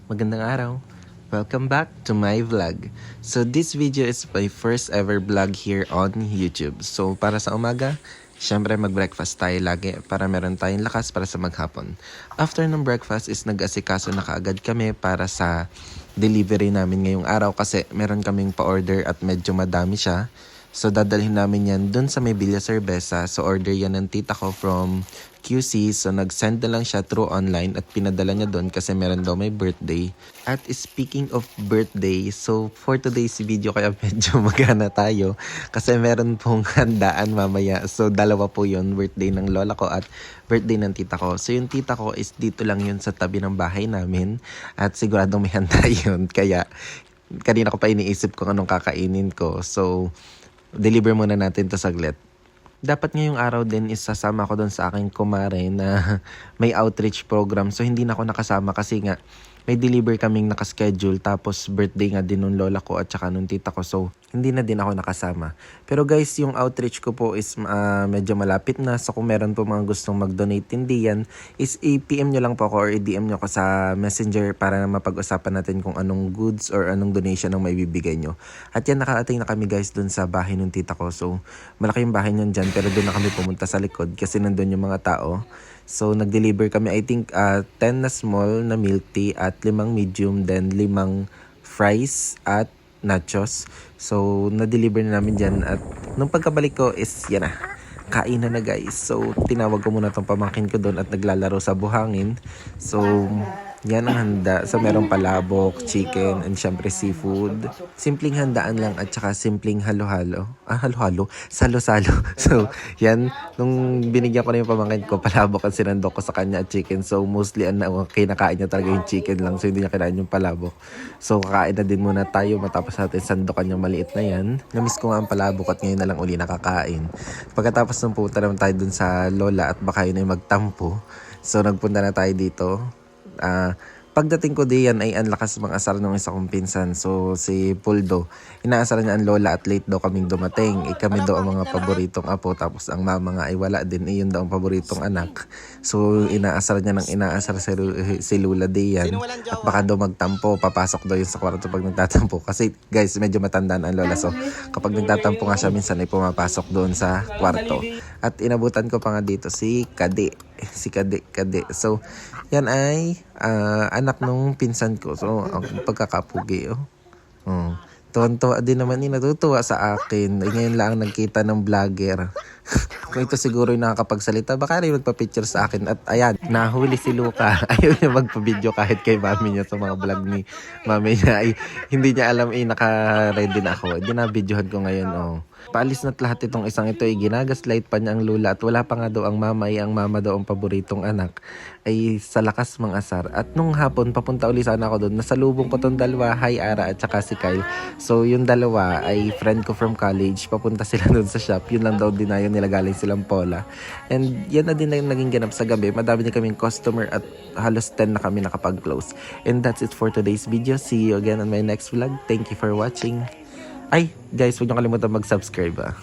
Magandang araw. Welcome back to my vlog. So this video is my first ever vlog here on YouTube. So para sa umaga, syempre mag-breakfast tayo lagi para meron tayong lakas para sa maghapon. After ng breakfast is nag-asikaso na kaagad kami para sa delivery namin ngayong araw kasi meron kaming pa-order at medyo madami siya. So dadalhin namin yan dun sa may Villa Cerveza. So order yan ng tita ko from QC. So nag-send na lang siya through online at pinadala niya dun kasi meron daw may birthday. At speaking of birthday, so for today's video kaya medyo magana tayo kasi meron pong handaan mamaya. So dalawa po yun, birthday ng lola ko at birthday ng tita ko. So yung tita ko is dito lang yun sa tabi ng bahay namin at siguradong may handa yun. Kaya kanina ko pa iniisip kung anong kakainin ko. So deliver muna natin to saglit. Dapat ngayong araw din is sasama ko doon sa aking kumare na may outreach program. So hindi na ako nakasama kasi nga may deliver kaming nakaschedule tapos birthday nga din nung lola ko at saka nung tita ko. So hindi na din ako nakasama. Pero guys, yung outreach ko po is medyo malapit na. So kung meron po mga gustong mag-donate hindi yan is i-PM nyo lang po ako or i-DM nyo ako sa messenger para na mapag-usapan natin kung anong goods or anong donation ang may bibigay nyo. At yan, nakarating na kami guys dun sa bahay ng tita ko. So malaki yung bahay nyo dyan pero dun na kami pumunta sa likod kasi nandun yung mga tao. So, nag-deliver kami, I think, 10 na small na milk tea at 5 medium, then 5 fries at nachos. So, na-deliver na namin dyan. At nung pagkabalik ko is, yan na, kain na guys. So, tinawag ko muna tong pamangkin ko doon at naglalaro sa buhangin. So, yan ang handa. So, merong palabok, chicken, and syempre seafood. Simpleng handaan lang at saka simpleng halo-halo. Halo-halo? Salo-salo. So, yan. Nung binigyan ko na yung pamangkin ko, palabok ang sinandok ko sa kanya at chicken. So, mostly kinakain niya talaga yung chicken lang. So, hindi niya kinain yung palabok. So, kakain na din muna tayo matapos natin sandokan yung maliit na yan. Namiss ko nga ang palabok at ngayon na lang uli nakakain. Pagkatapos nung pumunta naman tayo dun sa lola at baka yun ay magtampo. So, nagpunta na tayo dito. Pagdating ko diyan ay ang lakas mga asar ng isa kong pinsan. So si Puldo, inaasar niya ang lola at late daw kaming dumating. Kami daw ang mga paboritong apo tapos ang mama nga ay wala din. Iyon daw ang paboritong anak. So inaasar niya ng inaasar si Lula diyan. At baka daw magtampo, papasok daw yun sa kwarto pag nagtatampo. Kasi guys, medyo matandaan ang lola. So kapag nagtatampo nga siya minsan ay pumapasok doon sa kwarto. At inabutan ko pa nga dito si Kade. Si Kade. So yan ay anak nung pinsan ko. So, ang pagkakapugi, tuwan-tuwa din naman natutuwa sa akin. Ngayon lang nagkita ng vlogger. Kung ito siguro yung nakakapagsalita, baka rin magpa-picture sa akin. At ayan, nahuli si Luca. Ayaw niya magpa-video kahit kay mami niya sa mga vlog ni mami niya. Ay, hindi niya alam, naka-ready na ako. Dinabidyohan ko ngayon, Paalis na't lahat itong isang ito ay ginagaslight pa niya ang lula at wala pa nga daw ang mama ang mama daw ang paboritong anak ay sa lakas mang asar. At nung hapon papunta uli sana ako doon, nasalubong ko tong dalawa, Hi Ara at saka si Kyle. So yung dalawa ay friend ko from college, papunta sila doon sa shop. Yun lang daw din na yun, nilagaling silang pola. And yan na din na yung naging ganap sa gabi. Madami din kaming customer at halos 10 na kami nakapag-close. And that's it for today's video. See you again on my next vlog. Thank you for watching. Ay, guys, huwag niyo kalimutan mag-subscribe.